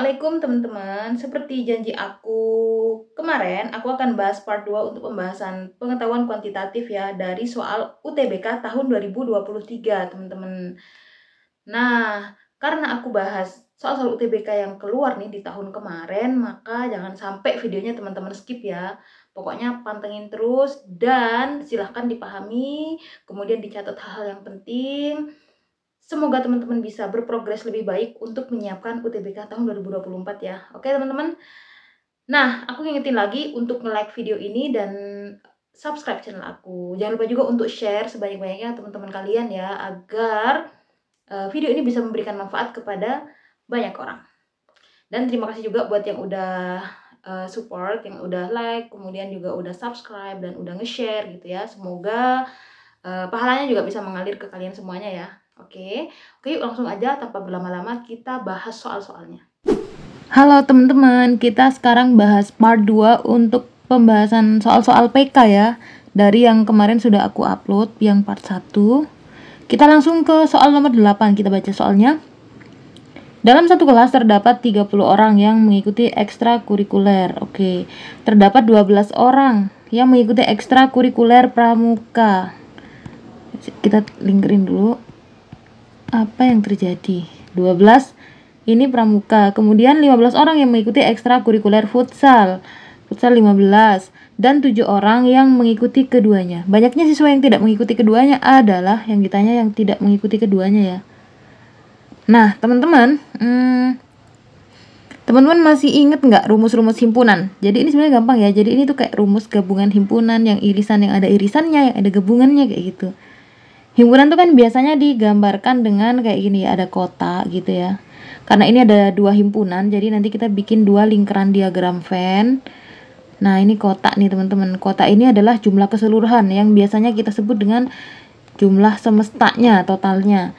Assalamualaikum teman-teman. Seperti janji aku kemarin, aku akan bahas part 2 untuk pembahasan pengetahuan kuantitatif ya dari soal UTBK tahun 2023, teman-teman. Nah, karena aku bahas soal-soal UTBK yang keluar nih di tahun kemarin, maka jangan sampai videonya teman-teman skip ya. Pokoknya pantengin terus dan silahkan dipahami, kemudian dicatat hal-hal yang penting. Semoga teman-teman bisa berprogres lebih baik untuk menyiapkan UTBK tahun 2024 ya. Oke teman-teman. Nah, aku ingetin lagi untuk nge-like video ini dan subscribe channel aku. Jangan lupa juga untuk share sebanyak-banyaknya teman-teman kalian ya, agar video ini bisa memberikan manfaat kepada banyak orang. Dan terima kasih juga buat yang udah support, yang udah like, kemudian juga udah subscribe dan udah nge-share gitu ya. Semoga pahalanya juga bisa mengalir ke kalian semuanya ya. Oke, yuk langsung aja tanpa berlama-lama kita bahas soal-soalnya. Halo teman-teman, kita sekarang bahas part 2 untuk pembahasan soal-soal PK ya. Dari yang kemarin sudah aku upload, yang part 1. Kita langsung ke soal nomor 8, kita baca soalnya. Dalam satu kelas terdapat 30 orang yang mengikuti ekstrakurikuler. Oke, terdapat 12 orang yang mengikuti ekstrakurikuler pramuka. Kita lingkarin dulu apa yang terjadi. 12 ini pramuka, kemudian 15 orang yang mengikuti ekstrakurikuler futsal 15, dan 7 orang yang mengikuti keduanya. Banyaknya siswa yang tidak mengikuti keduanya adalah yang ditanya yang tidak mengikuti keduanya ya. Nah teman-teman, teman-teman masih inget nggak rumus-rumus himpunan? Jadi ini sebenarnya gampang ya. Jadi ini tuh kayak rumus gabungan himpunan, yang irisan yang ada irisannya, yang ada gabungannya kayak gitu. Himpunan tuh kan biasanya digambarkan dengan kayak gini ya, ada kotak gitu ya. Karena ini ada dua himpunan, jadi nanti kita bikin dua lingkaran diagram Venn. Nah ini kotak nih teman-teman. Kotak ini adalah jumlah keseluruhan yang biasanya kita sebut dengan jumlah semestanya, totalnya.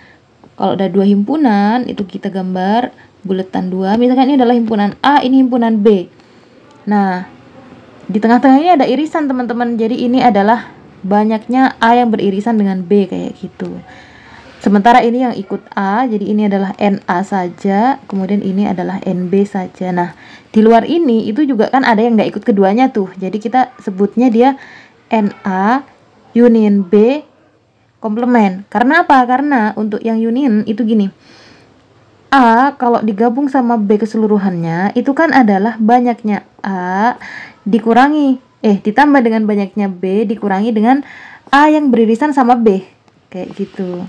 Kalau ada dua himpunan, itu kita gambar buletan 2. Misalkan ini adalah himpunan A, ini himpunan B. Nah, di tengah-tengah ini ada irisan teman-teman. Jadi ini adalah banyaknya A yang beririsan dengan B kayak gitu. Sementara ini yang ikut A, jadi ini adalah NA saja, kemudian ini adalah NB saja. Nah, di luar ini itu juga kan ada yang nggak ikut keduanya tuh. Jadi kita sebutnya dia NA union B komplement. Karena apa? Karena untuk yang union itu gini. A kalau digabung sama B keseluruhannya itu kan adalah banyaknya A ditambah dengan banyaknya B dikurangi dengan A yang beririsan sama B. Kayak gitu.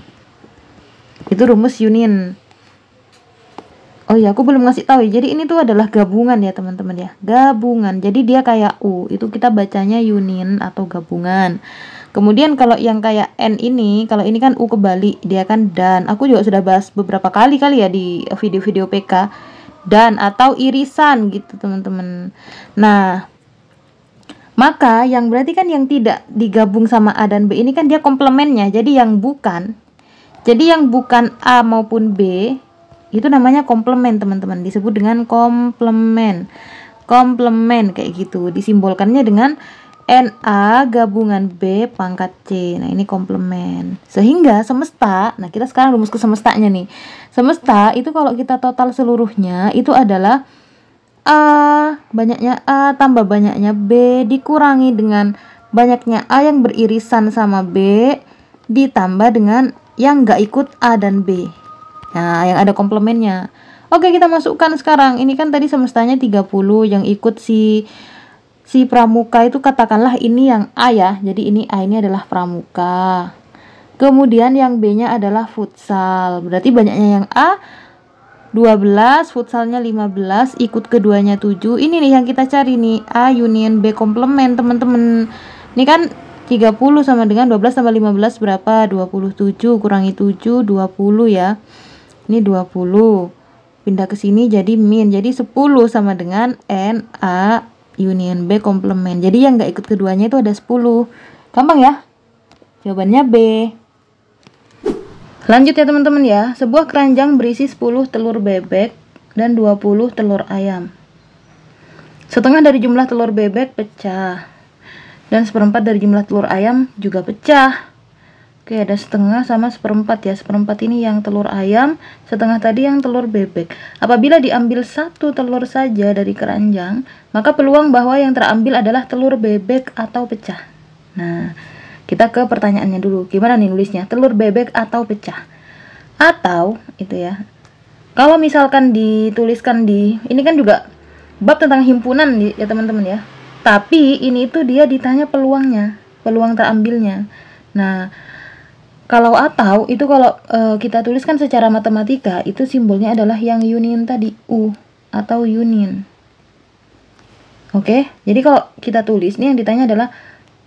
Itu rumus union. Oh iya, aku belum ngasih tahu ya. Jadi ini tuh adalah gabungan ya teman-teman ya. Gabungan. Jadi dia kayak U. Itu kita bacanya union atau gabungan. Kemudian kalau yang kayak N ini, kalau ini kan U kebalik, dia kan dan. Aku juga sudah bahas beberapa kali ya di video-video PK. Dan atau irisan gitu teman-teman. Nah, maka yang berarti kan yang tidak digabung sama A dan B ini kan dia komplemennya. Jadi yang bukan A maupun B itu namanya komplement teman-teman. Disebut dengan komplement. Komplement kayak gitu. Disimbolkannya dengan NA gabungan B pangkat C. Nah ini komplement. Sehingga semesta, nah kita sekarang rumus ke semestanya nih. Semesta itu kalau kita total seluruhnya itu adalah A, banyaknya A tambah banyaknya B dikurangi dengan banyaknya A yang beririsan sama B ditambah dengan yang nggak ikut A dan B. Nah yang ada komplemennya. Oke, kita masukkan sekarang. Ini kan tadi semestanya 30, yang ikut si pramuka itu katakanlah ini yang A ya. Jadi ini A ini adalah pramuka. Kemudian yang B-nya adalah futsal. Berarti banyaknya yang A 12, futsalnya 15, ikut keduanya 7. Ini nih yang kita cari nih, A union B komplement teman-teman. Ini kan 30 sama dengan 12 tambah 15 berapa? 27 kurangi 7, 20 ya. Ini 20. Pindah ke sini jadi min. Jadi 10 sama dengan NA union B komplement. Jadi yang nggak ikut keduanya itu ada 10. Gampang ya? Jawabannya B. Lanjut ya teman-teman ya. Sebuah keranjang berisi 10 telur bebek dan 20 telur ayam. Setengah dari jumlah telur bebek pecah. Dan seperempat dari jumlah telur ayam juga pecah. Oke, ada setengah sama seperempat ya. Seperempat ini yang telur ayam, setengah tadi yang telur bebek. Apabila diambil satu telur saja dari keranjang, maka peluang bahwa yang terambil adalah telur bebek atau pecah. Nah, kita ke pertanyaannya dulu. Gimana nih nulisnya? Telur bebek atau pecah? Atau, itu ya. Kalau misalkan dituliskan ini kan juga bab tentang himpunan ya teman-teman ya. Tapi ini itu dia ditanya peluangnya, peluang terambilnya. Nah, kalau atau itu kalau kita tuliskan secara matematika itu simbolnya adalah yang union tadi, U atau union. Oke, jadi kalau kita tulis nih yang ditanya adalah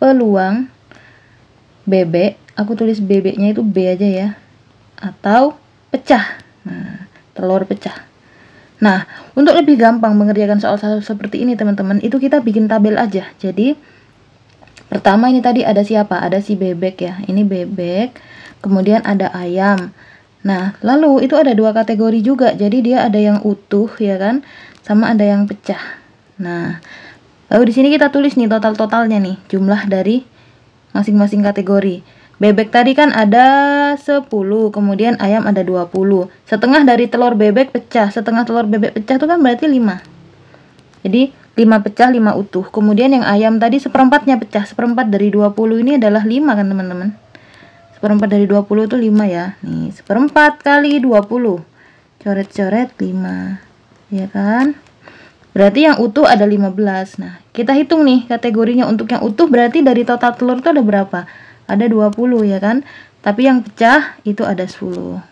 peluang bebek, aku tulis bebeknya itu B aja ya, atau pecah. Nah, telur pecah. Nah, untuk lebih gampang mengerjakan soal-soal seperti ini teman-teman, itu kita bikin tabel aja. Jadi pertama ini tadi ada siapa? Ada si bebek ya. Ini bebek. Kemudian ada ayam. Nah, lalu itu ada dua kategori juga. Jadi dia ada yang utuh ya kan, sama ada yang pecah. Nah, lalu di sini kita tulis nih total-totalnya nih, jumlah dari masing-masing kategori. Bebek tadi kan ada 10, kemudian ayam ada 20. Setengah dari telur bebek pecah. Setengah telur bebek pecah itu kan berarti 5. Jadi 5 pecah, 5 utuh. Kemudian yang ayam tadi seperempatnya pecah. Seperempat dari 20 ini adalah 5 kan teman-teman. Seperempat dari 20 itu 5 ya. Nih, seperempat kali 20. Coret-coret 5. Ya kan? Berarti yang utuh ada 15. Nah, kita hitung nih kategorinya. Untuk yang utuh berarti dari total telur itu ada berapa? Ada 20 ya kan? Tapi yang pecah itu ada 10.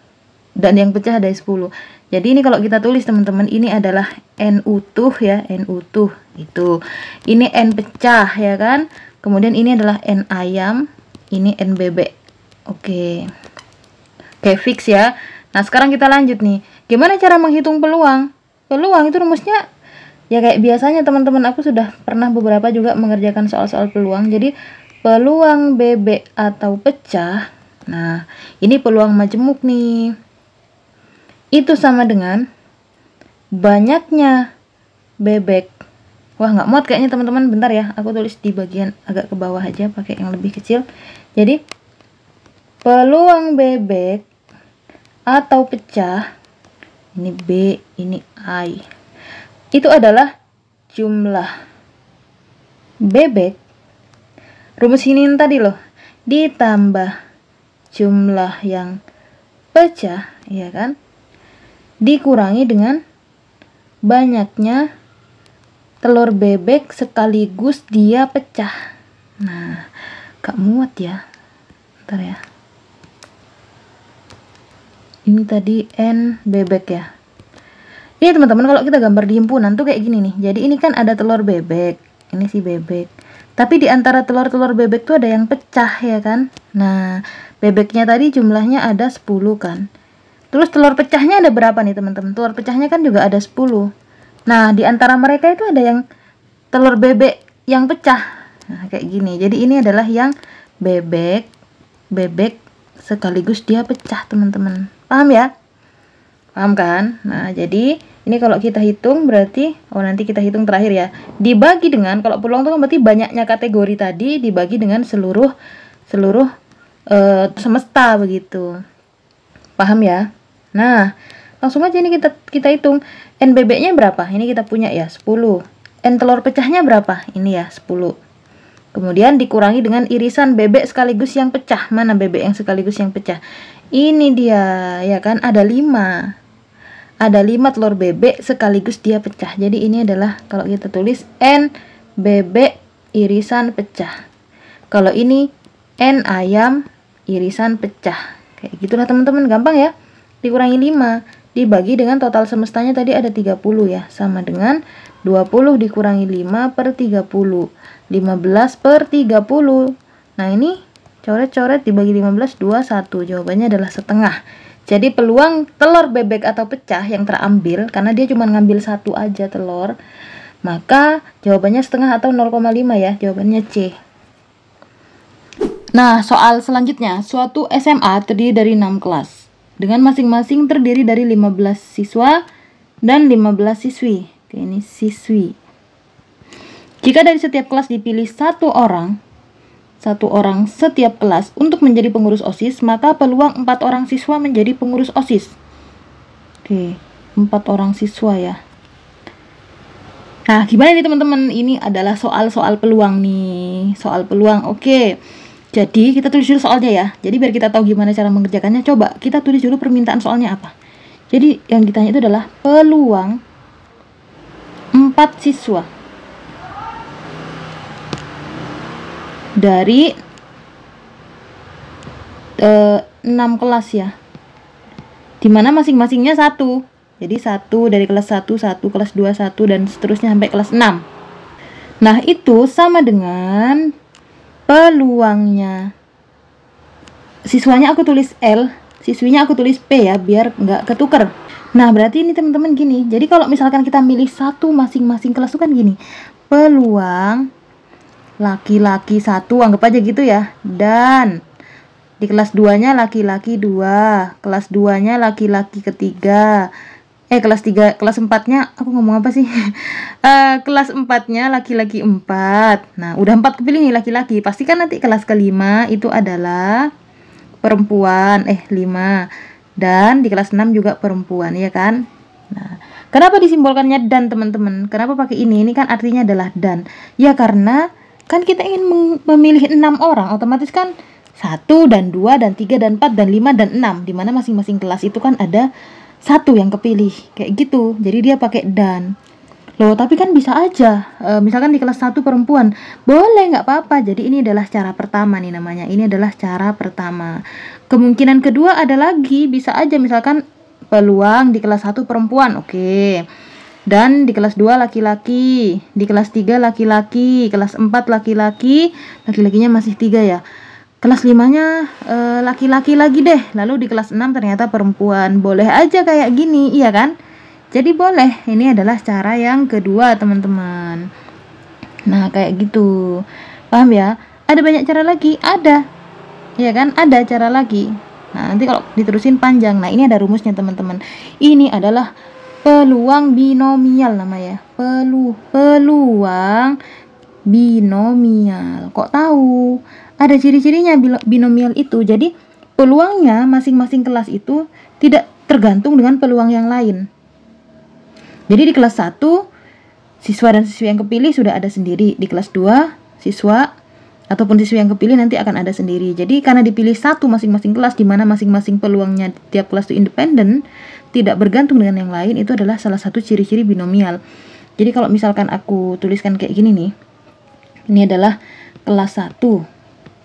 Dan yang pecah ada 10. Jadi ini kalau kita tulis teman-teman, ini adalah N utuh ya, N utuh itu. Ini N pecah ya kan. Kemudian ini adalah N ayam, ini N bebek. Oke. Oke, fix ya. Nah, sekarang kita lanjut nih. Gimana cara menghitung peluang? Peluang itu rumusnya ya kayak biasanya teman-teman, aku sudah pernah beberapa juga mengerjakan soal-soal peluang. Jadi peluang bebek atau pecah. Nah, ini peluang majemuk nih. Itu sama dengan banyaknya bebek. Wah, nggak muat kayaknya teman-teman. Bentar ya, aku tulis di bagian agak ke bawah aja pakai yang lebih kecil. Jadi peluang bebek atau pecah, ini B, ini I, itu adalah jumlah bebek, rumus ini tadi loh, ditambah jumlah yang pecah, ya kan, dikurangi dengan banyaknya telur bebek sekaligus dia pecah. Nah, gak muat ya. Bentar ya. Ini tadi N bebek ya. Ini teman-teman, kalau kita gambar di himpunan tuh kayak gini nih. Jadi ini kan ada telur bebek. Ini si bebek. Tapi di antara telur-telur bebek tuh ada yang pecah ya kan. Nah, bebeknya tadi jumlahnya ada 10 kan. Terus telur pecahnya ada berapa nih teman-teman? Telur pecahnya kan juga ada 10. Nah, di antara mereka itu ada yang telur bebek yang pecah. Nah, kayak gini. Jadi ini adalah yang bebek sekaligus dia pecah, teman-teman. Paham ya? Paham kan? Nah, jadi ini kalau kita hitung berarti, nanti kita hitung terakhir ya. Dibagi dengan, kalau peluang itu kan berarti banyaknya kategori tadi dibagi dengan seluruh semesta begitu. Paham ya? Nah, langsung aja ini kita hitung. N bebeknya berapa? Ini kita punya ya, 10. N telur pecahnya berapa? Ini ya, 10. Kemudian dikurangi dengan irisan bebek sekaligus yang pecah. Mana bebek yang sekaligus yang pecah? Ini dia, ya kan? Ada 5. Ada 5 telur bebek sekaligus dia pecah. Jadi ini adalah kalau kita tulis N bebek irisan pecah. Kalau ini N ayam irisan pecah. Kayak gitulah teman-teman, gampang ya. Dikurangi 5 dibagi dengan total semestanya tadi ada 30 ya, sama dengan 20 dikurangi 5 per 30, 15 per 30. Nah, ini coret-coret dibagi 15, 21. Jawabannya adalah setengah. Jadi peluang telur bebek atau pecah yang terambil, karena dia cuma ngambil satu aja telur, maka jawabannya setengah atau 0,5 ya. Jawabannya C. Nah, soal selanjutnya, suatu SMA terdiri dari 6 kelas dengan masing-masing terdiri dari 15 siswa dan 15 siswi. Oke, ini siswi. Jika dari setiap kelas dipilih 1 orang, 1 orang setiap kelas untuk menjadi pengurus OSIS, maka peluang 4 orang siswa menjadi pengurus OSIS. Oke, 4 orang siswa ya. Nah, gimana nih teman-teman? Ini adalah soal-soal peluang nih. Soal peluang. Oke. Jadi, kita tulis dulu soalnya ya. Jadi, biar kita tahu gimana cara mengerjakannya, coba kita tulis dulu permintaan soalnya apa. Jadi, yang ditanya itu adalah peluang 4 siswa dari 6 kelas ya. Dimana masing-masingnya 1. Jadi 1 dari kelas 1, 1 kelas 2, 1 dan seterusnya sampai kelas 6. Nah, itu sama dengan peluangnya. Siswanya aku tulis L, siswinya aku tulis P ya, biar nggak ketuker. Nah, berarti ini teman-teman gini. Jadi kalau misalkan kita milih 1 masing-masing kelas itu kan gini. Peluang laki-laki 1, anggap aja gitu ya. Dan di kelas 2-nya laki-laki 2, kelas 2-nya laki-laki ketiga. Kelas 3, kelas 4-nya aku ngomong apa sih? Kelas 4-nya laki-laki 4. Nah, udah 4 kepilih nih laki-laki. Pastikan nanti kelas ke-5 itu adalah perempuan, 5. Dan di kelas 6 juga perempuan, ya kan? Nah, kenapa disimbolkannya dan, teman-teman? Kenapa pakai ini? Ini kan artinya adalah dan. Ya, karena kan kita ingin memilih 6 orang, otomatis kan 1 dan 2 dan 3 dan 4 dan 5 dan 6, dimana masing-masing kelas itu kan ada 1 yang kepilih, kayak gitu. Jadi dia pakai dan. Loh, tapi kan bisa aja misalkan di kelas 1 perempuan, boleh, nggak apa-apa. Jadi ini adalah cara pertama nih namanya. Ini adalah cara pertama. Kemungkinan kedua ada lagi, bisa aja misalkan peluang di kelas 1 perempuan, oke. Dan di kelas 2 laki-laki, di kelas 3 laki-laki, kelas 4 laki-laki, laki-lakinya masih 3 ya. Kelas 5-nya laki-laki lagi deh. Lalu di kelas 6 ternyata perempuan. Boleh aja kayak gini, iya kan? Jadi boleh. Ini adalah cara yang kedua, teman-teman. Nah, kayak gitu. Paham ya? Ada banyak cara lagi? Ada. Iya kan? Ada cara lagi. Nah, nanti kalau diterusin panjang. Nah, ini ada rumusnya, teman-teman. Ini adalah peluang binomial namanya. Peluang binomial. Kok tahu? Ada ciri-cirinya binomial itu. Jadi peluangnya masing-masing kelas itu tidak tergantung dengan peluang yang lain. Jadi di kelas 1 siswa dan siswi yang kepilih sudah ada sendiri. Di kelas 2 siswa ataupun siswi yang kepilih nanti akan ada sendiri. Jadi karena dipilih 1 masing-masing kelas, di mana masing-masing peluangnya tiap kelas itu independen, tidak bergantung dengan yang lain, itu adalah salah satu ciri-ciri binomial. Jadi kalau misalkan aku tuliskan kayak gini nih, ini adalah kelas 1,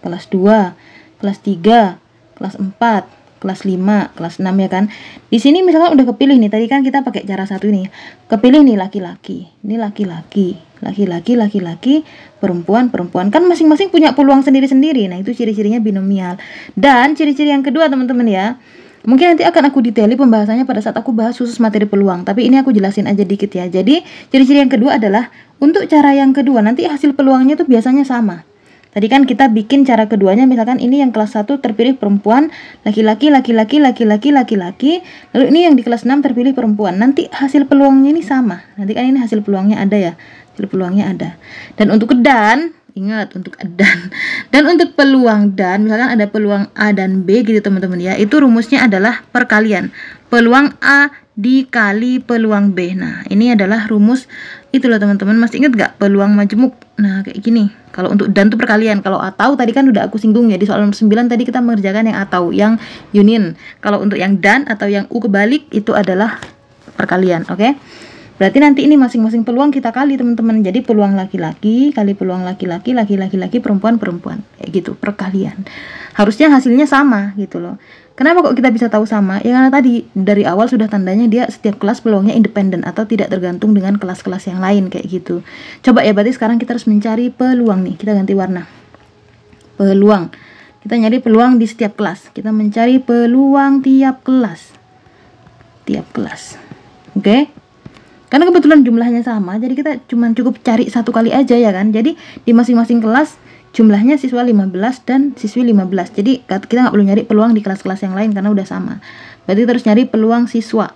kelas 2, kelas 3, kelas 4, kelas 5, kelas 6 ya kan. Di sini misalkan udah kepilih nih, tadi kan kita pakai cara 1 ini. Kepilih nih laki-laki. Ini laki-laki, laki-laki, perempuan. Kan masing-masing punya peluang sendiri-sendiri. Nah, itu ciri-cirinya binomial. Dan ciri-ciri yang kedua, teman-teman ya. Mungkin nanti akan aku detaili pembahasannya pada saat aku bahas khusus materi peluang. Tapi ini aku jelasin aja dikit ya. Jadi, ciri-ciri yang kedua adalah untuk cara yang kedua nanti hasil peluangnya tuh biasanya sama. Tadi kan kita bikin cara keduanya, misalkan ini yang kelas 1 terpilih perempuan, laki-laki. Lalu ini yang di kelas 6 terpilih perempuan. Nanti hasil peluangnya ini sama. Nanti kan ini hasil peluangnya ada ya. Hasil peluangnya ada. Dan untuk dan, ingat untuk dan. Dan untuk peluang dan, misalkan ada peluang A dan B gitu teman-teman ya. Itu rumusnya adalah perkalian. Peluang A dikali peluang B. Nah, ini adalah rumus itu loh teman-teman. Masih ingat gak peluang majemuk? Nah, kayak gini. Kalau untuk dan itu perkalian. Kalau atau tadi kan udah aku singgung ya di soal nomor 9 tadi kita mengerjakan yang atau, yang union. Kalau untuk yang dan atau yang u kebalik itu adalah perkalian, oke? Berarti nanti ini masing-masing peluang kita kali teman-teman. Jadi peluang laki-laki kali peluang laki-laki, perempuan, kayak gitu, perkalian. Harusnya hasilnya sama gitu loh. Kenapa kok kita bisa tahu sama? Ya karena tadi dari awal sudah tandanya dia setiap kelas peluangnya independen atau tidak tergantung dengan kelas-kelas yang lain kayak gitu. Coba ya, berarti sekarang kita harus mencari peluang nih. Kita ganti warna. Peluang. Kita nyari peluang di setiap kelas. Kita mencari peluang tiap kelas. Tiap kelas. Oke? Karena kebetulan jumlahnya sama, jadi kita cukup cari satu kali aja ya kan. Jadi di masing-masing kelas jumlahnya siswa 15 dan siswi 15. Jadi kita nggak perlu nyari peluang di kelas-kelas yang lain karena udah sama. Berarti terus nyari peluang siswa.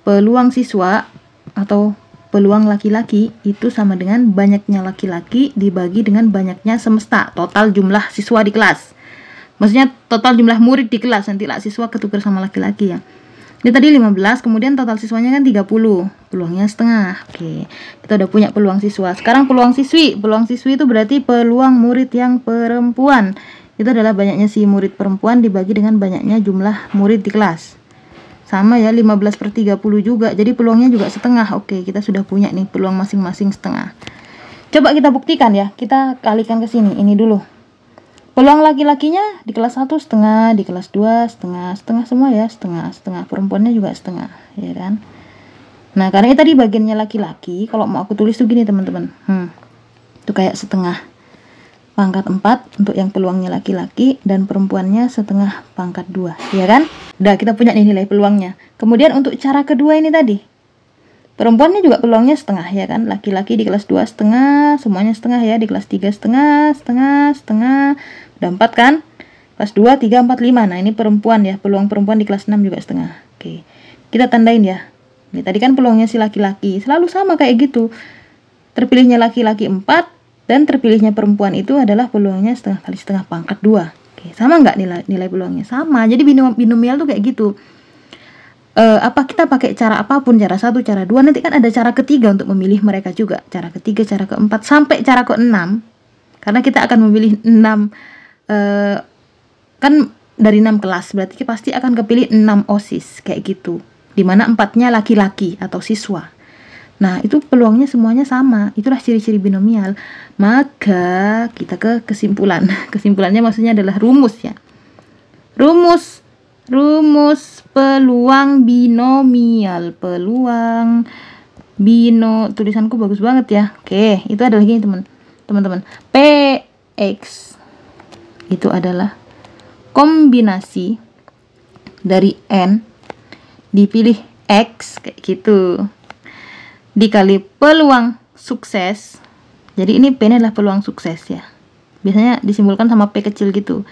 Peluang siswa atau peluang laki-laki itu sama dengan banyaknya laki-laki dibagi dengan banyaknya semesta, total jumlah siswa di kelas. Maksudnya total jumlah murid di kelas, nanti lah siswa ketukar sama laki-laki ya. Ini tadi 15, kemudian total siswanya kan 30, peluangnya setengah. Oke, kita udah punya peluang siswa. Sekarang peluang siswi. Peluang siswi itu berarti peluang murid yang perempuan. Itu adalah banyaknya si murid perempuan dibagi dengan banyaknya jumlah murid di kelas. Sama ya, 15/30 juga. Jadi peluangnya juga setengah. Oke, kita sudah punya nih peluang masing-masing setengah. Coba kita buktikan ya. Kita kalikan ke sini. Ini dulu. Peluang laki-lakinya di kelas 1 setengah, di kelas 2 setengah, setengah semua ya, setengah, setengah. Perempuannya juga setengah, ya kan? Nah, karena ini tadi bagiannya laki-laki, kalau mau aku tulis tuh gini teman-teman. Itu kayak setengah pangkat 4 untuk yang peluangnya laki-laki dan perempuannya setengah pangkat 2, ya kan? Udah, kita punya nih nilai peluangnya. Kemudian untuk cara kedua ini tadi. Perempuannya juga peluangnya setengah ya kan, laki-laki di kelas 2 setengah, semuanya setengah ya, di kelas 3 setengah, setengah, udah 4 kan, kelas 2, 3, 4, 5, nah ini perempuan ya, peluang perempuan di kelas 6 juga setengah. Oke, kita tandain ya, ini tadi kan peluangnya si laki-laki, selalu sama kayak gitu, terpilihnya laki-laki 4, dan terpilihnya perempuan itu adalah peluangnya setengah kali setengah pangkat 2. Oke, sama nggak nilai peluangnya? Sama, jadi binomial tuh kayak gitu. Kita pakai cara apapun, cara 1, cara 2, nanti kan ada cara ketiga untuk memilih mereka juga, cara ketiga, cara keempat, sampai cara ke-6, karena kita akan memilih 6 kan dari 6 kelas, berarti pasti akan kepilih 6 OSIS kayak gitu, dimana 4-nya laki-laki atau siswa. Nah, itu peluangnya semuanya sama, itulah ciri-ciri binomial. Maka kita ke kesimpulan. Kesimpulannya maksudnya adalah rumus ya, rumus peluang binomial, tulisanku bagus banget ya. Oke, itu adalah gini teman-teman. PX itu adalah kombinasi dari N dipilih X kayak gitu dikali peluang sukses. Jadi ini P ini adalah peluang sukses ya. Biasanya disimbolkan sama P kecil gitu.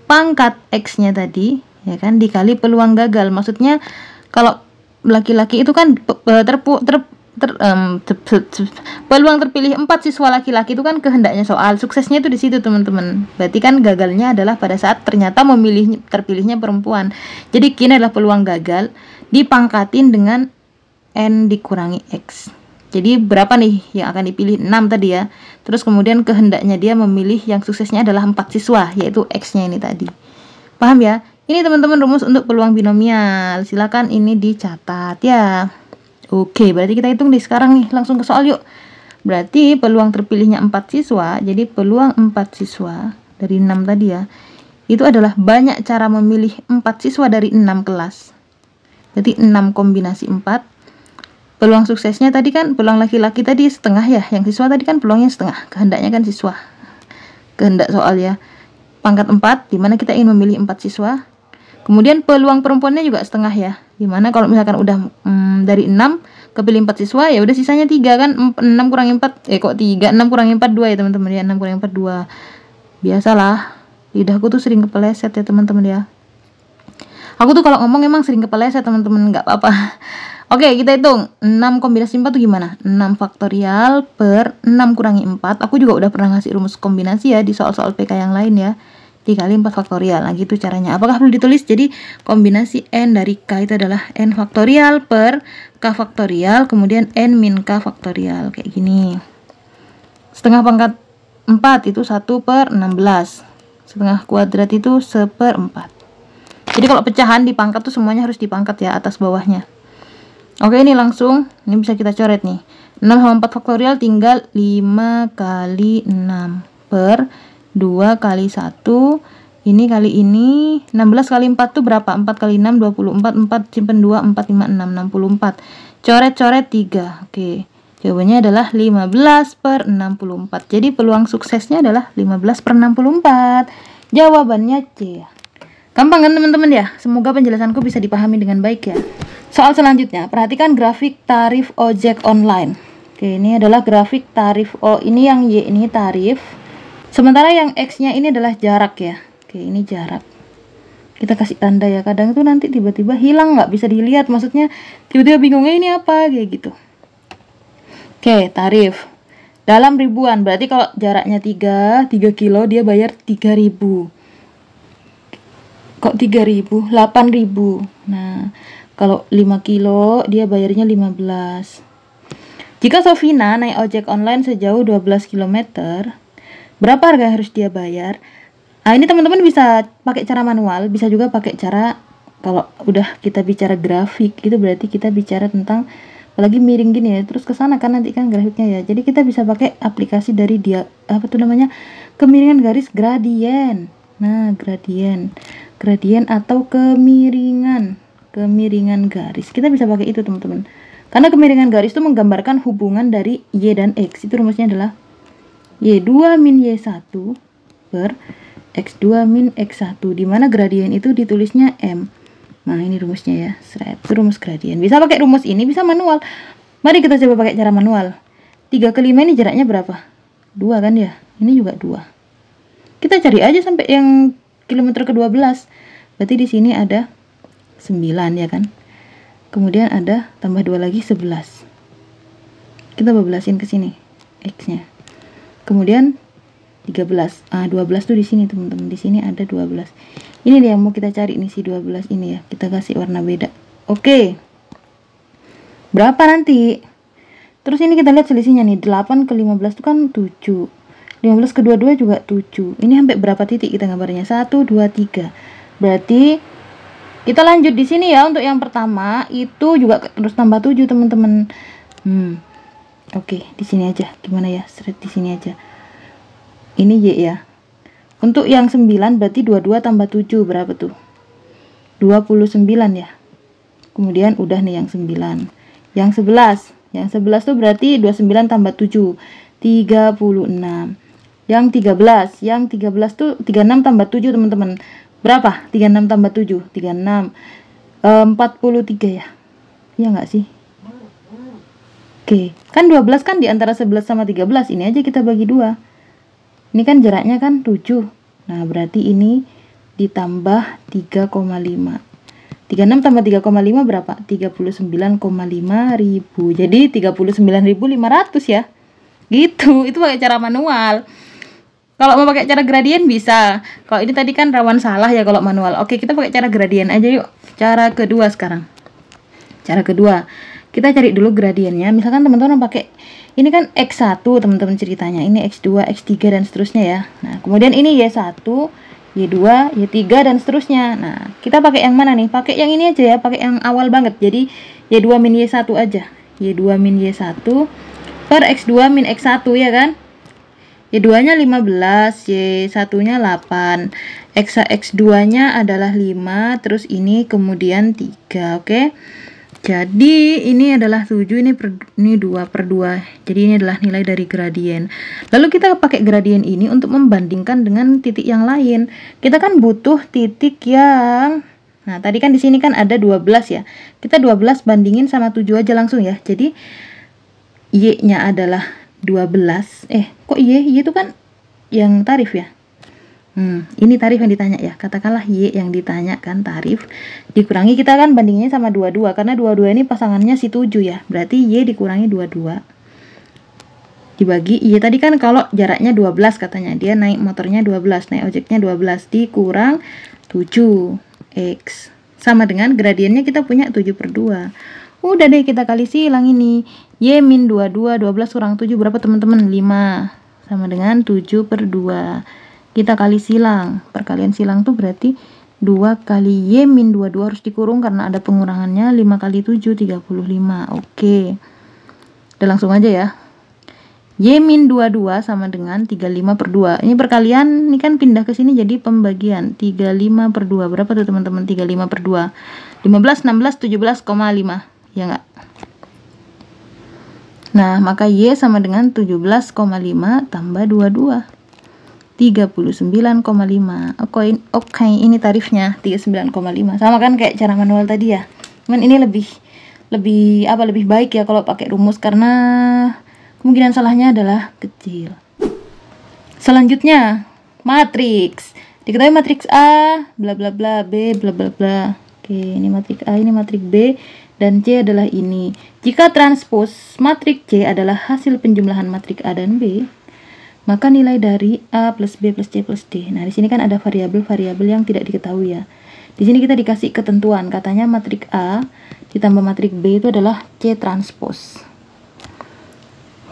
Pangkat X-nya tadi ya kan dikali peluang gagal. Maksudnya kalau laki-laki itu kan peluang terpilih 4 siswa laki-laki itu kan kehendaknya soal, suksesnya itu di situ teman-teman. Berarti kan gagalnya adalah pada saat ternyata terpilihnya perempuan. Jadi kini adalah peluang gagal dipangkatin dengan N dikurangi X. Jadi berapa nih yang akan dipilih? 6 tadi ya. Terus kemudian kehendaknya dia memilih yang suksesnya adalah 4 siswa, yaitu X-nya ini tadi. Paham ya? Ini teman-teman rumus untuk peluang binomial. Silakan ini dicatat ya. Oke, berarti kita hitung nih sekarang nih, langsung ke soal yuk. Berarti peluang terpilihnya 4 siswa, jadi peluang 4 siswa dari 6 tadi ya. Itu adalah banyak cara memilih 4 siswa dari 6 kelas. Berarti 6 kombinasi 4. Peluang suksesnya tadi kan peluang laki-laki tadi setengah ya, yang siswa tadi kan peluangnya setengah, kehendaknya kan siswa. Kehendak soal ya. Pangkat 4, dimana kita ingin memilih 4 siswa. Kemudian peluang perempuannya juga setengah ya. Dimana kalau misalkan udah dari 6 kepilih 4 siswa, ya udah sisanya 3 kan. 6 kurangi 4, kok 3? 6 kurangi 4, 2 ya teman-teman ya. 6 kurangi 4, 2. Biasalah, lidahku tuh sering kepeleset ya teman-teman ya. Aku tuh kalau ngomong emang sering kepeleset teman-teman, nggak apa-apa. Oke, kita hitung. 6 kombinasi 4 tuh gimana? 6 faktorial per 6 kurangi 4. Aku juga udah pernah ngasih rumus kombinasi ya di soal-soal PK yang lain ya. Dikali 4 faktorial. Nah, gitu caranya. Apakah perlu ditulis? Jadi, kombinasi N dari K itu adalah N faktorial per K faktorial, kemudian N min K faktorial. Kayak gini. Setengah pangkat 4 itu 1/16. Setengah kuadrat itu 1/4. Jadi, kalau pecahan di pangkat tuh semuanya harus dipangkat ya, atas bawahnya. Oke, ini langsung. Ini bisa kita coret nih. 6 sama 4 faktorial tinggal 5 kali 6 per 2 kali 1, ini kali ini, 16 kali 4 tuh berapa? 4 kali 6, 24, 4 simpen 2, 4, 5, 6, 64. Coret-coret 3. Oke, jawabannya adalah 15/64. Jadi peluang suksesnya adalah 15/64. Jawabannya C. Gampang kan teman-teman ya? Semoga penjelasanku bisa dipahami dengan baik ya. Soal selanjutnya, perhatikan grafik tarif ojek online. Oke, ini adalah grafik tarif ini yang Y ini tarif. Sementara yang X-nya ini adalah jarak ya. Oke, ini jarak. Kita kasih tanda ya. Kadang itu nanti tiba-tiba hilang, nggak bisa dilihat. Maksudnya tiba-tiba bingungnya ini apa, kayak gitu. Oke, tarif dalam ribuan, berarti kalau jaraknya 3 kilo dia bayar 3.000. Kok 3.000? 8.000. Nah, kalau 5 kilo dia bayarnya 15. Jika Sofina naik ojek online sejauh 12 km, berapa harga yang harus dia bayar? Nah, ini teman-teman bisa pakai cara manual, bisa juga pakai cara, kalau udah kita bicara grafik itu berarti kita bicara tentang, apalagi miring gini ya, terus ke sana kan nanti kan grafiknya ya. Jadi kita bisa pakai aplikasi dari dia, apa tuh namanya, kemiringan garis gradien. Nah, gradien atau kemiringan garis, kita bisa pakai itu teman-teman, karena kemiringan garis itu menggambarkan hubungan dari Y dan X. Itu rumusnya adalah Y2 min Y1 per X2 min X1, dimana gradien itu ditulisnya M. Nah, ini rumusnya ya, itu rumus gradien. Bisa pakai rumus ini, bisa manual. Mari kita coba pakai cara manual. 3 ke 5 ini jaraknya berapa? 2 kan ya, ini juga 2. Kita cari aja sampai yang kilometer ke-12. Berarti di sini ada 9 ya kan. Kemudian ada tambah 2 lagi 11. Kita bablasin ke sini X-nya. Kemudian 13. 12 tuh di sini teman-teman. Di sini ada 12. Ini dia yang mau kita cari nih, si 12 ini ya. Kita kasih warna beda. Oke. Berapa nanti? Terus ini kita lihat selisihnya nih. 8 ke 15 itu kan 7. 15 ke 22 juga 7. Ini sampai berapa titik kita gambarnya? 1 2 3. Berarti kita lanjut di sini ya. Untuk yang pertama itu juga terus tambah 7 teman-teman. Oke, di sini aja. Gimana ya? Seret di sini aja. Ini Y ya. Untuk yang 9 berarti 22 tambah 7 berapa tuh? 29 ya. Kemudian udah nih yang 9. Yang 11. Yang 11 tuh berarti 29 tambah 7 36. Yang 13. Yang 13 tuh 36 tambah 7 teman-teman. Berapa? 36 tambah 7 36. 43 ya. Iya nggak sih? Oke, kan 12 kan di antara 11 sama 13. Ini aja kita bagi 2. Ini kan jaraknya kan 7. Nah, berarti ini ditambah 3,5. 36 tambah 3,5 berapa? 39,5 ribu. Jadi 39.500 ya. Gitu. Itu pakai cara manual. Kalau mau pakai cara gradien bisa. Kalau ini tadi kan rawan salah ya kalau manual. Oke, kita pakai cara gradien aja yuk. Cara kedua sekarang. Cara kedua. Kita cari dulu gradiennya. Misalkan teman-teman pakai ini kan X1 teman-teman ceritanya. Ini X2, X3 dan seterusnya ya. Nah, kemudian ini Y1, Y2, Y3 dan seterusnya. Nah, kita pakai yang mana nih? Pakai yang ini aja ya, pakai yang awal banget. Jadi Y2 min Y1 aja. Y2 min Y1 per X2 min X1 ya kan? Y2-nya 15, Y1-nya 8. X2-nya adalah 5, terus ini kemudian 3, oke? Jadi ini adalah 7, ini 2 per 2. Jadi ini adalah nilai dari gradien. Lalu kita pakai gradien ini untuk membandingkan dengan titik yang lain. Kita kan butuh titik yang, nah tadi kan di sini kan ada 12 ya. Kita 12 bandingin sama 7 aja langsung ya. Jadi Y-nya adalah 12. Kok Y itu kan yang tarif ya. Ini tarif yang ditanya ya. Katakanlah Y yang ditanya kan tarif. Dikurangi, kita kan bandinginnya sama 22. Karena 22 ini pasangannya si 7 ya. Berarti Y dikurangi 22. Dibagi Y tadi kan kalau jaraknya 12 katanya. Dia naik motornya 12. Naik ojeknya 12. Dikurang 7. X. Sama dengan gradiennya kita punya 7 per 2. Udah deh kita kali silang ini. Y min 22. 12 kurang 7 berapa teman-teman? 5. Sama dengan 7 per 2. Kita kali silang. Perkalian silang tuh berarti 2 kali Y min 22 harus dikurung karena ada pengurangannya. 5 kali 7 35. Oke. Udah langsung aja ya. Y min 22 sama dengan 35 per 2. Ini perkalian, ini kan pindah ke sini jadi pembagian. 35 per 2. Berapa tuh teman-teman? 35 per 2. 15, 16, 17,5. Ya enggak? Nah, maka Y sama dengan 17,5 tambah 22. 39,5. Oke, ini tarifnya 39,5. Sama kan kayak cara manual tadi ya. Cuman ini lebih baik ya kalau pakai rumus karena kemungkinan salahnya adalah kecil. Selanjutnya, matriks. Diketahui matriks A bla bla bla, B bla bla bla. Oke, ini matriks A, ini matriks B dan C adalah ini. Jika transpos matriks C adalah hasil penjumlahan matriks A dan B, maka nilai dari A plus B plus C plus D. Nah, di sini kan ada variabel-variabel yang tidak diketahui ya. Di sini kita dikasih ketentuan, katanya matriks A ditambah matriks B itu adalah C transpos.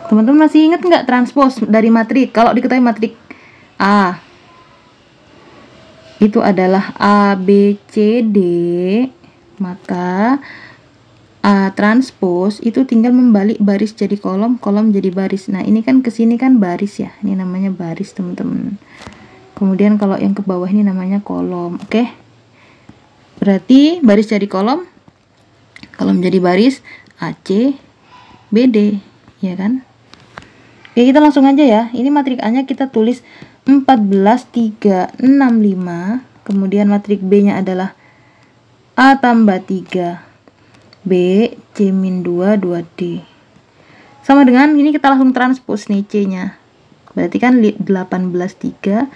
Teman-teman masih ingat nggak transpos dari matriks? Kalau diketahui matriks A itu adalah A, B, C, D, maka A transpos itu tinggal membalik baris jadi kolom, kolom jadi baris. Nah, ini kan kesini kan baris ya, ini namanya baris teman-teman. Kemudian kalau yang ke bawah ini namanya kolom. Oke, berarti baris jadi kolom, kolom jadi baris, AC, BD, ya kan? Oke, kita langsung aja ya. Ini matriks A nya kita tulis 14, 3, 6, 5. Kemudian matriks B nya adalah A tambah 3 B, C min 2, 2D. Sama dengan ini kita langsung transpos nih C nya. Berarti kan 18, 3,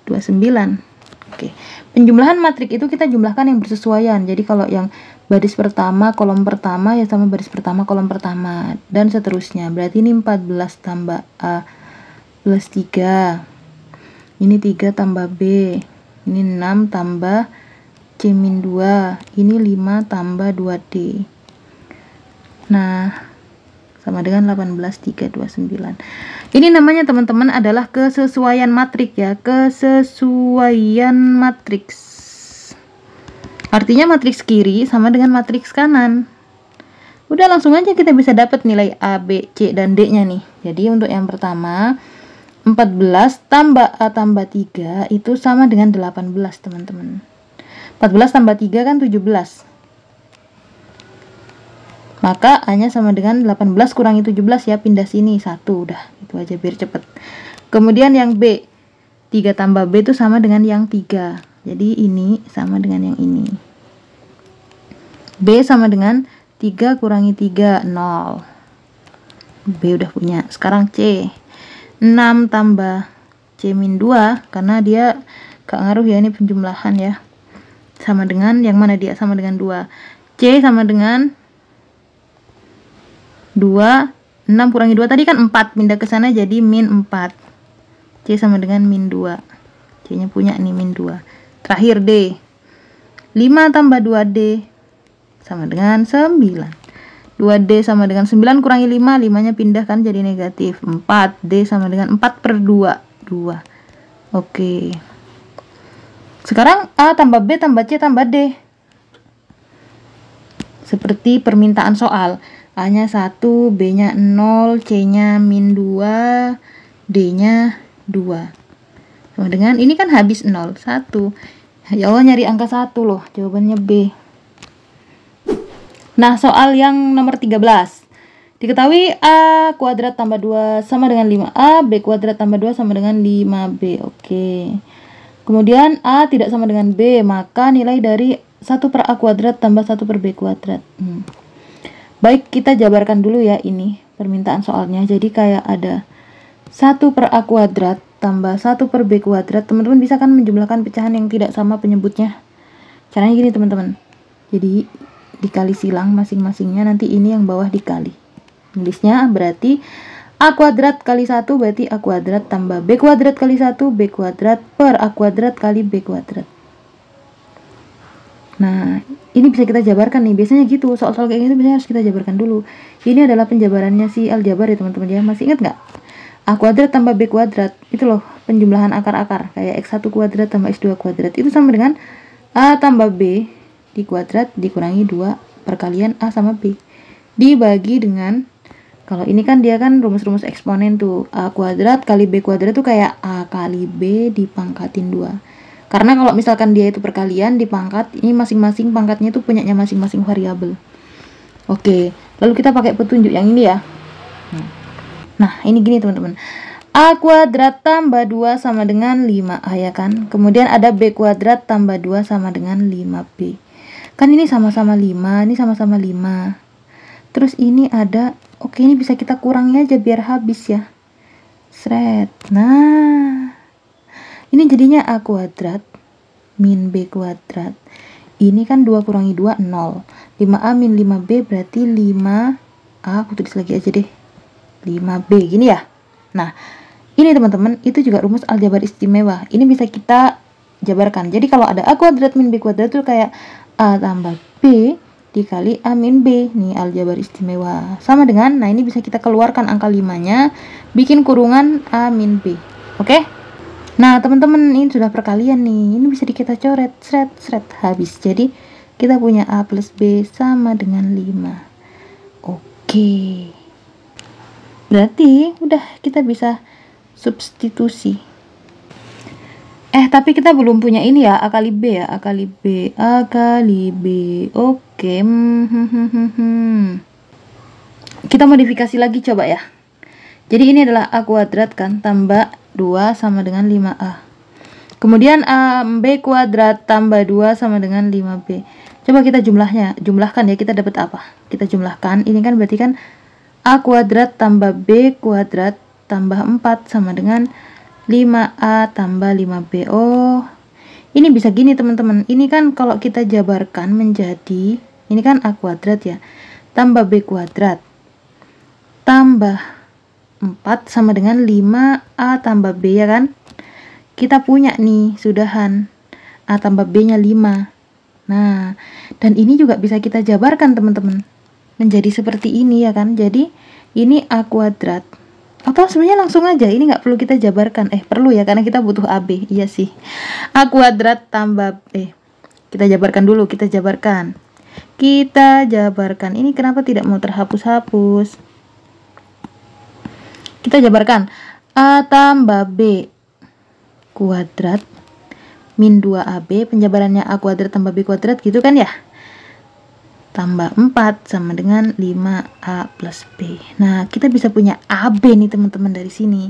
29. Oke. Penjumlahan matriks itu kita jumlahkan yang bersesuaian. Jadi kalau yang baris pertama, kolom pertama ya sama baris pertama, kolom pertama. Dan seterusnya. Berarti ini 14 tambah A plus 3. Ini 3 tambah B. Ini 6 tambah C min 2. Ini 5 tambah 2D. Nah, sama dengan 18, 3, 29. Ini namanya teman-teman adalah kesesuaian matriks ya, kesesuaian matriks. Artinya matriks kiri sama dengan matriks kanan. Udah langsung aja kita bisa dapat nilai A, B, C, dan D-nya nih. Jadi untuk yang pertama, 14 tambah A tambah 3 itu sama dengan 18 teman-teman. 14 tambah 3 kan 17. Maka A-nya sama dengan 18 kurangi 17 ya, pindah sini 1, udah itu aja biar cepet. Kemudian yang B, 3 tambah B itu sama dengan yang 3. Jadi ini sama dengan yang ini. B sama dengan 3 kurangi 3, 0. B udah punya. Sekarang C, 6 tambah C min 2, karena dia gak ngaruh ya, ini penjumlahan ya. Sama dengan, yang mana dia sama dengan 2. C sama dengan 2, 6 kurangi 2 tadi kan 4, pindah ke sana jadi min 4. C sama dengan min 2. C nya punya nih min 2. Terakhir D, 5 tambah 2D sama dengan 9. 2D sama dengan 9 kurangi 5, 5 nya pindah kan jadi negatif. 4D sama dengan 4 per 2, 2. Oke. Sekarang A tambah B tambah C tambah D, seperti permintaan soal. A nya 1, B nya 0, C nya min 2, D nya 2. Sama dengan, ini kan habis 0, 1. Ya Allah, nyari angka 1 loh, jawabannya B. Nah, soal yang nomor 13. Diketahui A kuadrat tambah 2 sama dengan 5A, B kuadrat tambah 2 sama dengan 5B. Oke. Kemudian A tidak sama dengan B, maka nilai dari 1 per A kuadrat tambah 1 per B kuadrat. Baik, kita jabarkan dulu ya ini permintaan soalnya. Jadi kayak ada 1 per A kuadrat tambah 1 per B kuadrat. Teman-teman bisa kan menjumlahkan pecahan yang tidak sama penyebutnya. Caranya gini teman-teman. Jadi dikali silang masing-masingnya, nanti ini yang bawah dikali. Nulisnya berarti A kuadrat kali 1 berarti A kuadrat tambah B kuadrat kali 1 B kuadrat per A kuadrat kali B kuadrat. Nah, ini bisa kita jabarkan nih. Biasanya gitu, soal-soal kayak gitu biasanya harus kita jabarkan dulu. Ini adalah penjabarannya si aljabar ya teman-teman ya. Masih ingat nggak? A kuadrat tambah B kuadrat. Itu loh penjumlahan akar-akar. Kayak X1 kuadrat tambah X2 kuadrat. Itu sama dengan A tambah B di kuadrat dikurangi 2 perkalian A sama B. Dibagi dengan, kalau ini kan dia kan rumus-rumus eksponen tuh. A kuadrat kali B kuadrat tuh kayak A kali B dipangkatin 2. Karena kalau misalkan dia itu perkalian dipangkat, ini masing-masing pangkatnya itu punyanya masing-masing variabel. Oke, lalu kita pakai petunjuk yang ini ya. Nah, ini gini teman-teman. A kuadrat tambah 2 sama dengan 5A ya kan. Kemudian ada B kuadrat tambah 2 sama dengan 5B. Kan ini sama-sama 5, ini sama-sama 5. Terus ini ada, oke ini bisa kita kurangi aja biar habis ya. Sret. Nah, ini jadinya A kuadrat min B kuadrat. Ini kan 2 kurangi 2, 0. 5A min 5B berarti 5A, aku tulis lagi aja deh, 5B gini ya. Nah ini teman-teman, itu juga rumus aljabar istimewa. Ini bisa kita jabarkan. Jadi kalau ada A kuadrat min B kuadrat itu kayak A tambah B dikali A min B. Nih aljabar istimewa. Sama dengan, nah ini bisa kita keluarkan angka 5-nya, bikin kurungan A min B. Oke? Nah teman-teman, ini sudah perkalian nih. Ini bisa kita coret, seret, habis. Jadi kita punya A plus B sama dengan 5. Oke. Berarti udah kita bisa substitusi. Tapi kita belum punya ini ya, A kali B ya, A kali B. Oke. Kita modifikasi lagi coba ya. Jadi ini adalah A kuadrat kan, tambah 2 sama dengan 5A. Kemudian B kuadrat tambah 2 sama dengan 5B. Coba kita jumlahkan ya, kita dapat apa? Kita jumlahkan, ini kan berarti kan A kuadrat tambah B kuadrat tambah 4 sama dengan 5A tambah 5B. Oh, ini bisa gini teman-teman. Ini kan kalau kita jabarkan menjadi, ini kan A kuadrat ya, tambah B kuadrat tambah 4 sama dengan 5A tambah B ya kan. Kita punya nih sudahan A tambah B nya 5. Nah, dan ini juga bisa kita jabarkan teman-teman menjadi seperti ini ya kan. Jadi ini A kuadrat, atau sebenarnya langsung aja, ini nggak perlu kita jabarkan. Perlu ya, karena kita butuh AB. Iya sih, A kuadrat tambah kita jabarkan dulu, kita jabarkan. Ini kenapa tidak mau terhapus-hapus? Kita jabarkan A tambah B kuadrat min 2AB, penjabarannya A kuadrat tambah B kuadrat gitu kan ya, tambah 4 sama dengan 5A plus B. Nah, kita bisa punya AB nih teman-teman dari sini.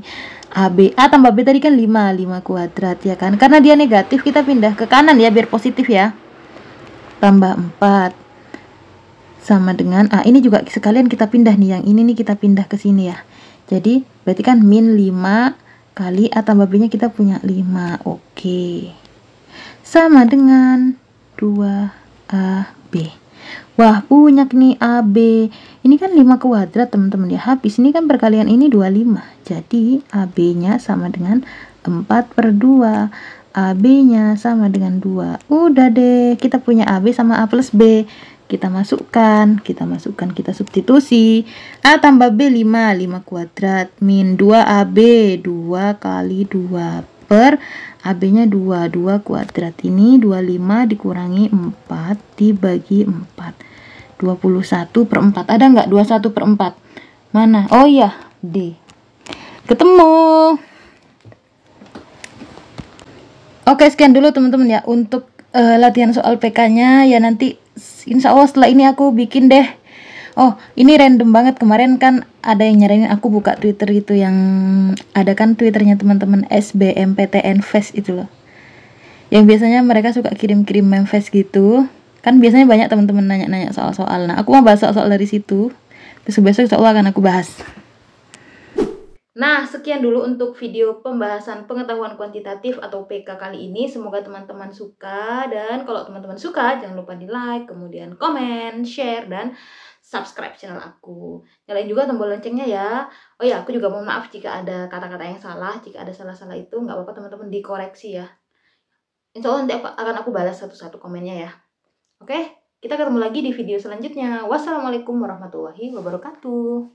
AB, A tambah B tadi kan 5 kuadrat ya kan. Karena dia negatif, kita pindah ke kanan ya biar positif ya. Tambah 4 sama dengan ini juga sekalian kita pindah nih, yang ini nih kita pindah ke sini ya. Jadi, berarti kan min 5 kali A tambah B nya kita punya 5. Oke. Sama dengan 2AB. Wah, punya nih AB. Ini kan 5 kuadrat teman-teman ya. Habis ini kan perkalian ini 25. Jadi AB-nya sama dengan 4/2. AB-nya sama dengan 2. Udah deh, kita punya AB sama A plus B. Kita masukkan, kita substitusi. A tambah B 5 kuadrat min 2AB, 2 kali 2 per AB-nya 2 kuadrat. Ini 25 dikurangi 4 dibagi 4. 21/4. Ada nggak 21/4? Mana? Oh iya, D. Ketemu. Oke, sekian dulu teman-teman ya untuk latihan soal PK-nya ya. Nanti insya Allah setelah ini aku bikin deh. Oh, ini random banget. Kemarin kan ada yang nyaranin aku buka Twitter gitu, yang ada kan Twitternya teman-teman SBMPTN Fest itu loh. Yang biasanya mereka suka kirim-kirim meme fest gitu. Kan biasanya banyak teman-teman nanya-nanya soal-soal. Nah, aku mau bahas soal-soal dari situ. Besok-besok insya Allah akan aku bahas. Nah, sekian dulu untuk video pembahasan pengetahuan kuantitatif atau PK kali ini. Semoga teman-teman suka, dan kalau teman-teman suka jangan lupa di like, kemudian komen, share, dan subscribe channel aku. Nyalain juga tombol loncengnya ya. Oh ya, aku juga mohon maaf jika ada kata-kata yang salah. Jika ada salah-salah itu nggak apa-apa teman-teman, dikoreksi ya. Insya Allah nanti akan aku balas satu-satu komennya ya. Oke, kita ketemu lagi di video selanjutnya. Wassalamualaikum warahmatullahi wabarakatuh.